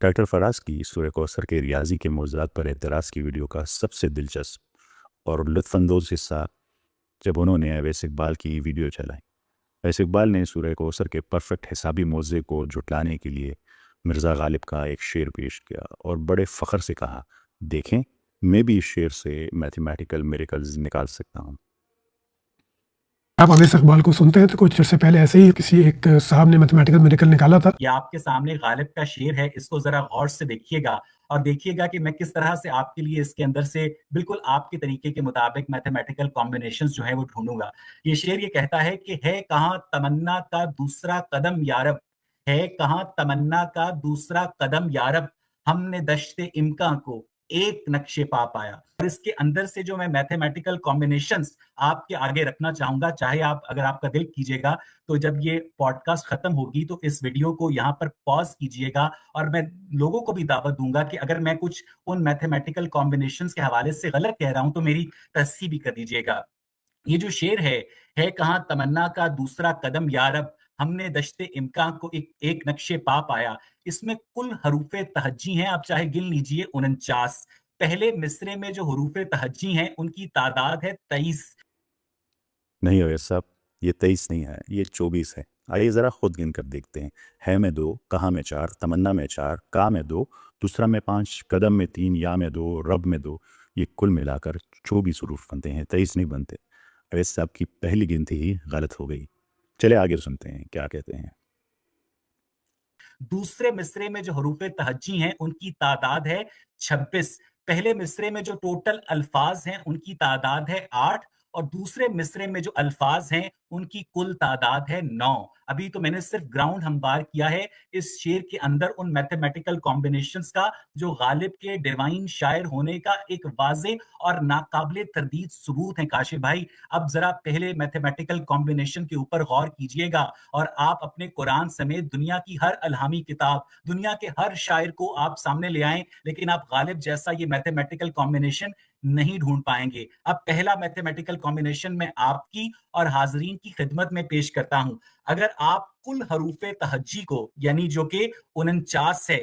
Doctor فراز کی سورہ کوثر کے ریاضی کے موضوعات پر اعتراض کی ویڈیو کا سب سے دلچسپ اور لطف اندوز حصہ جب انہوں نے اویس اقبال کی ویڈیو چلائی۔ اویس اقبال نے سورہ کوثر کے پرفیکٹ حسابی موضوع کو جھٹلانے کے لیے مرزا غالب کا ایک شعر پیش کیا اور بڑے فخر سے کہا، دیکھیں میں بھی اس شعر سے میتھمیٹیکل میریکلز نکال سکتا ہوں۔ آپ اویس اقبال کو سنتے ہیں تو کچھ عرصے پہلے ایسے ہی کسی ایک صاحب نے میتھمیٹیکل میریکل نکالا تھا۔ یہ آپ کے سامنے غالب کا شعر ہے، اس کو ذرا غور سے دیکھیے گا اور دیکھیے گا کہ میں کس طرح سے آپ کے لیے اس کے اندر سے بالکل آپ کے طریقے کے مطابق میتھمیٹیکل کمبینیشنز جو ہیں وہ ڈھونڈوں گا۔ یہ شعر یہ کہتا ہے کہ ہے کہاں تمنا کا دوسرا قدم یارب، ہے کہاں تمنا کا دوسرا قدم یارب، ہم نے دشت امکان کو ایک نقشے پا پایا۔ اور اس کے اندر سے جو میں میتھمیٹیکل کمبینیشنز آپ کے آگے رکھنا چاہوں گا، چاہے اگر آپ کا دل کیجیے گا تو جب یہ پوڈ کاسٹ ختم ہوگی تو اس ویڈیو کو یہاں پر پاز کیجیے گا اور میں لوگوں کو بھی دعوت دوں گا کہ اگر میں کچھ ان میتھمیٹیکل کمبینیشنز کے حوالے سے غلط کہہ رہا ہوں تو میری تصحیح بھی کر دیجیے گا۔ یہ جو شعر ہے کہاں تمنا کا دوسرا قدم یارب، ہم نے دشت امکان کو ایک نقشے پا پایا، اس میں کل حروف تہجی ہیں، آپ چاہے گن لیجئے 49۔ پہلے مصرے میں جو حروف تہجی ہیں ان کی تعداد ہے 23۔ نہیں اویس صاحب، یہ 23 نہیں ہے، یہ 24 ہے۔ آئیے ذرا خود گن کر دیکھتے ہیں۔ ہے میں 2، کہاں میں 4، تمنا میں 4، کا میں 2، دوسرا میں 5، قدم میں 3، یا میں 2، رب میں 2، یہ کل ملا کر 24 حروف بنتے ہیں، 23 نہیں بنتے۔ اویس صاحب کی پہلی گنتی ہی غلط ہو گئی۔ چلے آگے سنتے ہیں کیا کہتے ہیں۔ دوسرے مصرے میں جو حروف تہجی ہیں ان کی تعداد ہے 26۔ پہلے مصرے میں جو ٹوٹل الفاظ ہیں ان کی تعداد ہے 8، اور دوسرے مصرے میں جو الفاظ ہیں ان کی کل تعداد ہے 9۔ ابھی تو میں نے صرف گراؤنڈ ہموار کیا ہے اس شعر کے اندر ان میتھمیٹیکل کمبینیشنز کا جو غالب کے ڈیوائن شاعر ہونے کا ایک واضح اور ناقابل تردید ثبوت ہے۔ کاشف بھائی اب ذرا پہلے میتھمیٹیکل کمبینیشن کے اوپر غور کیجئے گا اور آپ اپنے قرآن سمیت دنیا کی ہر الہامی کتاب، دنیا کے ہر شاعر کو آپ سامنے لے آئیں، لیکن آپ غالب جیسا یہ میتھمیٹیکل کمبینیشن نہیں ڈھونڈ پائیں گے۔ اب پہلا میتھمیٹیکل کمبینیشن میں آپ کی اور حاضرین کی خدمت میں پیش کرتا ہوں۔ اگر آپ کل حروف تہجی کو یعنی جو کہ 49 ہے۔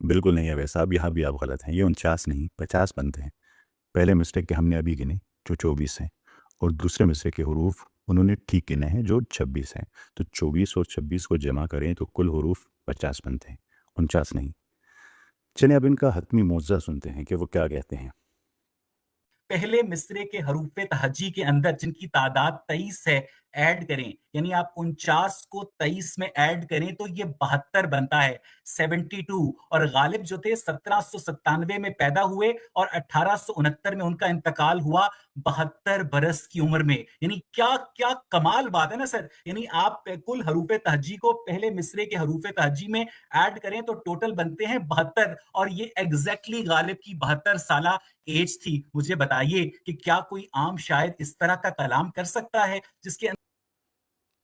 بالکل نہیں اویس صاحب، یہاں بھی آپ غلط ہیں، یہ 49 نہیں 50 بنتے ہیں۔ پہلے مسٹیک کے ہم نے ابھی گنے جو 24 ہیں، اور دوسرے مصرے کے حروف انہوں نے ٹھیک گنے ہیں جو 26 ہیں، تو 24 اور 26 کو جمع کریں تو کل حروف 50 بنتے ہیں، 49 نہیں۔ چلیں اب ان کا حتمی معجزہ سنتے ہیں کہ وہ کیا کہتے ہیں۔ پہلے مصرے کے حروف تہجی کے اندر جن کی تعداد 23 ہے ایڈ کریں، یعنی آپ 49 کو 23 میں ایڈ کریں تو یہ 72 بنتا ہے، 72۔ اور غالب جو تھے 1797 میں پیدا ہوئے اور 1869 میں ان کا انتقال ہوا، 72 برس کی عمر میں۔ یعنی کیا کمال بات ہے نا سر، یعنی آپ کل حروف تہجی کو پہلے مصرے کے حروف تہجی میں ایڈ کریں تو ٹوٹل بنتے ہیں 72، اور یہ ایگزیکٹلی غالب کی 72 سالہ ایج تھی۔ مجھے بتائیے کہ کیا کوئی عام شاعر اس طرح کا کلام کر سکتا ہے جس کے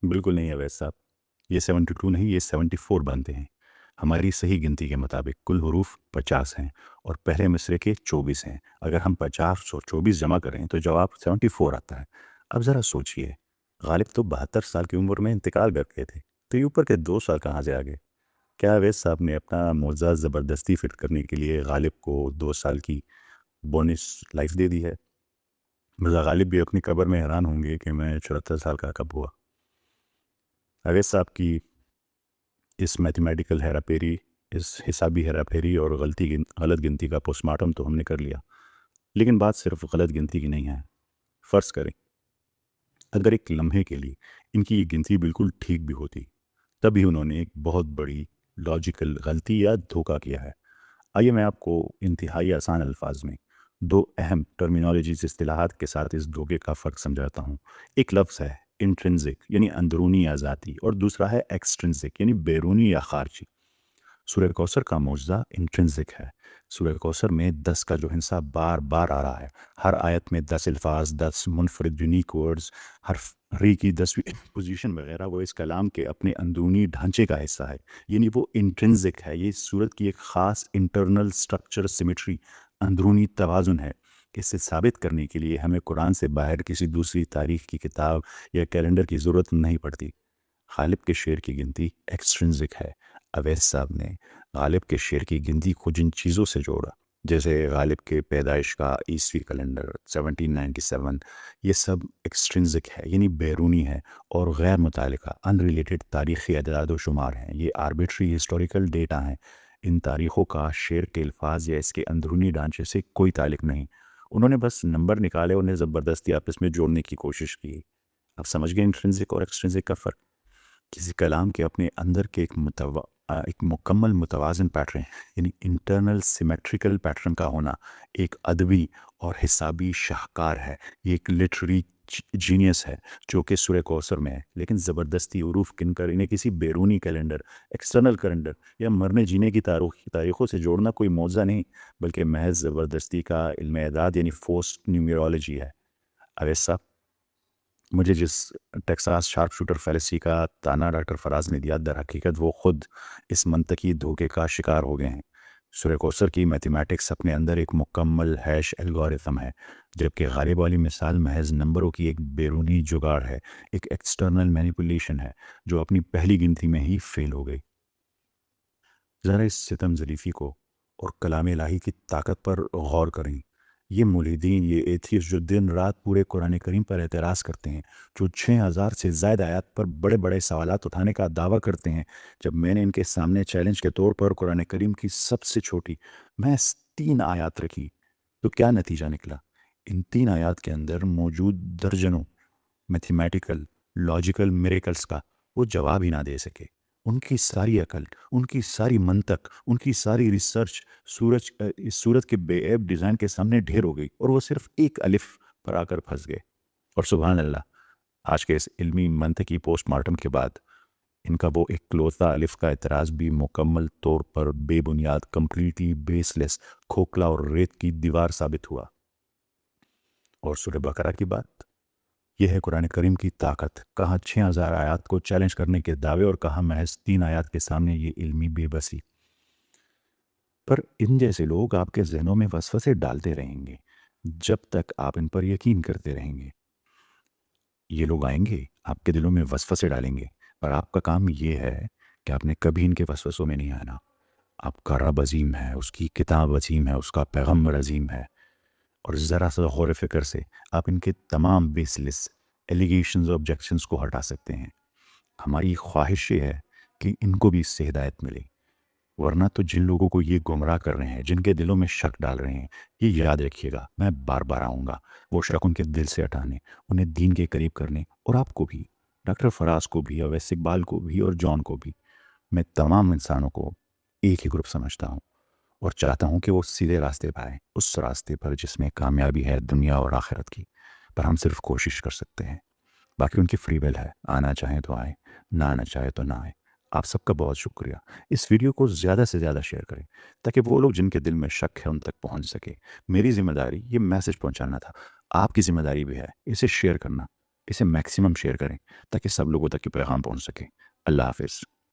بالکل نہیں اویس صاحب، یہ 72 نہیں، یہ 74 بنتے ہیں۔ ہماری صحیح گنتی کے مطابق کل حروف 50 ہیں اور پہلے مصرے کے 24 ہیں۔ اگر ہم 50 اور 24 جمع کریں تو جواب 74 آتا ہے۔ اب ذرا سوچئے، غالب تو 72 سال کی عمر میں انتقال کر گئے تھے، تو یہ اوپر کے 2 سال کہاں سے آگے؟ کیا اویس صاحب نے اپنا معجزہ زبردستی فٹ کرنے کے لیے غالب کو 2 سال کی بونس لائف دے دی ہے؟ مرزا غالب بھی اپنی قبر میں حیران ہوں گے کہ میں 74 سال کا کب ہوا۔ اویس صاحب کی اس میتھمیٹیکل ہیرا پھیری، اس حسابی ہیرا پھیری اور غلط گنتی کا پوسٹ مارٹم تو ہم نے کر لیا، لیکن بات صرف غلط گنتی کی نہیں ہے۔ فرض کریں اگر ایک لمحے کے لیے ان کی یہ گنتی بالکل ٹھیک بھی ہوتی، تب بھی انہوں نے ایک بہت بڑی لاجیکل غلطی یا دھوکہ کیا ہے۔ آئیے میں آپ کو انتہائی آسان الفاظ میں 2 اہم ٹرمینالوجیز اصطلاحات کے ساتھ اس دھوکے کا فرق سمجھاتا ہوں۔ ایک لفظ ہے انٹرنزک یعنی اندرونی یا ذاتی، اور دوسرا ہے ایکسٹرنزک یعنی بیرونی یا خارجی۔ سورہ کوثر کا معجزہ انٹرنزک ہے۔ سورہ کوثر میں 10 کا جو حصہ بار بار آ رہا ہے، ہر آیت میں 10 الفاظ، 10 منفرد یونیک ورڈز، ہر ری کی 10ویں پوزیشن وغیرہ، وہ اس کلام کے اپنے اندرونی ڈھانچے کا حصہ ہے، یعنی وہ انٹرنزک ہے۔ یہ سورت کی ایک خاص انٹرنل سٹرکچر سیمیٹری، اندرونی توازن ہے۔ اس سے ثابت کرنے کے لیے ہمیں قرآن سے باہر کسی دوسری تاریخ کی کتاب یا کیلنڈر کی ضرورت نہیں پڑتی۔ غالب کے شعر کی گنتی ایکسٹرنزک ہے، اویس صاحب نے غالب کے شعر کی گنتی کو جن چیزوں سے جوڑا، جیسے غالب کے پیدائش کا عیسوی کیلنڈر 1797، یہ سب ایکسٹرنزک ہے، یعنی بیرونی ہے اور غیر متعلقہ ان ریلیٹڈ تاریخی اعداد و شمار ہیں، یہ آربیٹری ہسٹوریکل ڈیٹا ہیں۔ ان تاریخوں کا شعر کے الفاظ یا اس کے اندرونی ڈھانچے سے کوئی تعلق نہیں، انہوں نے بس نمبر نکالے، انہیں زبردستی آپس میں جوڑنے کی کوشش کی۔ اب سمجھ گئے انٹرنزک اور ایکسٹرنزک کا فرق؟ کسی کلام کے اپنے اندر کے ایک مکمل متوازن پیٹرن، یعنی انٹرنل سیمیٹریکل پیٹرن کا ہونا ایک ادبی اور حسابی شاہکار ہے، یہ ایک لٹری جینیس ہے جو کہ سورہ کوثر میں ہے، لیکن زبردستی حروف گن کر انہیں کسی بیرونی کیلنڈر، ایکسٹرنل کیلنڈر یا مرنے جینے کی تاریخوں سے جوڑنا کوئی معجزہ نہیں، بلکہ محض زبردستی کا علم اعداد یعنی فورسڈ نیومیرولوجی ہے۔ اویس صاحب، مجھے جس ٹیکساس شارپ شوٹر فیلسی کا تانا ڈاکٹر فراز نے دیا، در حقیقت وہ خود اس منطقی دھوکے کا شکار ہو گئے ہیں۔ سورہ کوثر کی میتھمیٹکس اپنے اندر ایک مکمل ہیش الگورتھم ہے، جبکہ غالب والی مثال محض نمبروں کی ایک بیرونی جگاڑ ہے، ایک ایکسٹرنل مینیپولیشن ہے جو اپنی پہلی گنتی میں ہی فیل ہو گئی۔ ذرا اس ستم ظریفی کو اور کلام الہی کی طاقت پر غور کریں۔ یہ ملحدین، یہ ایتھیسٹ جو دن رات پورے قرآن کریم پر اعتراض کرتے ہیں، جو 6000 سے زائد آیات پر بڑے بڑے سوالات اٹھانے کا دعویٰ کرتے ہیں، جب میں نے ان کے سامنے چیلنج کے طور پر قرآن کریم کی سب سے چھوٹی محض 3 آیات رکھی، تو کیا نتیجہ نکلا؟ ان 3 آیات کے اندر موجود درجنوں میتھمیٹیکل لاجیکل میریکلز کا وہ جواب ہی نہ دے سکے۔ ان کی ساری عقل، ان کی ساری منطق، ان کی ساری ریسرچ اس صورت کے بے عیب ڈیزائن کے سامنے ڈھیر ہو گئی، اور وہ صرف ایک الف پر آ کر پھنس گئے۔ اور سبحان اللہ، آج کے اس علمی منطقی پوسٹ مارٹم کے بعد ان کا وہ ایک کلوتا الف کا اعتراض بھی مکمل طور پر بے بنیاد، کمپلیٹلی بیس لیس، کھوکھلا اور ریت کی دیوار ثابت ہوا۔ اور سورہ بقرہ کی بات، یہ ہے قرآن کریم کی طاقت، کہاں 6000 آیات کو چیلنج کرنے کے دعوے اور کہاں محض 3 آیات کے سامنے یہ علمی بے بسی۔ پر ان جیسے لوگ آپ کے ذہنوں میں وسوسے ڈالتے رہیں گے جب تک آپ ان پر یقین کرتے رہیں گے۔ یہ لوگ آئیں گے، آپ کے دلوں میں وسوسے ڈالیں گے، اور آپ کا کام یہ ہے کہ آپ نے کبھی ان کے وسوسوں میں نہیں آنا۔ آپ کا رب عظیم ہے، اس کی کتاب عظیم ہے، اس کا پیغمبر عظیم ہے، اور ذرا سا غور و فکر سے آپ ان کے تمام بیس لیس ایلیگیشنز اور آبجیکشنز کو ہٹا سکتے ہیں۔ ہماری خواہش یہ ہے کہ ان کو بھی اس سے ہدایت ملے، ورنہ تو جن لوگوں کو یہ گمراہ کر رہے ہیں، جن کے دلوں میں شک ڈال رہے ہیں، یہ یاد رکھیے گا، میں بار بار آؤں گا وہ شک ان کے دل سے ہٹانے، انہیں دین کے قریب کرنے، اور آپ کو بھی، ڈاکٹر فراز کو بھی، اویس اقبال کو بھی، اور جان کو بھی۔ میں تمام انسانوں کو ایک ہی گروپ سمجھتا ہوں، اور چاہتا ہوں کہ وہ سیدھے راستے پہ آئیں، اس راستے پر جس میں کامیابی ہے دنیا اور آخرت کی۔ پر ہم صرف کوشش کر سکتے ہیں، باقی ان کی فری ول ہے، آنا چاہیں تو آئیں، نہ آنا چاہے تو نہ آئیں۔ آپ سب کا بہت شکریہ۔ اس ویڈیو کو زیادہ سے زیادہ شیئر کریں تاکہ وہ لوگ جن کے دل میں شک ہے ان تک پہنچ سکے۔ میری ذمہ داری یہ میسج پہنچانا تھا، آپ کی ذمہ داری بھی ہے اسے شیئر کرنا، اسے میکسیمم شیئر کریں تاکہ سب لوگوں تک یہ پیغام پہنچ سکے۔ اللہ حافظ۔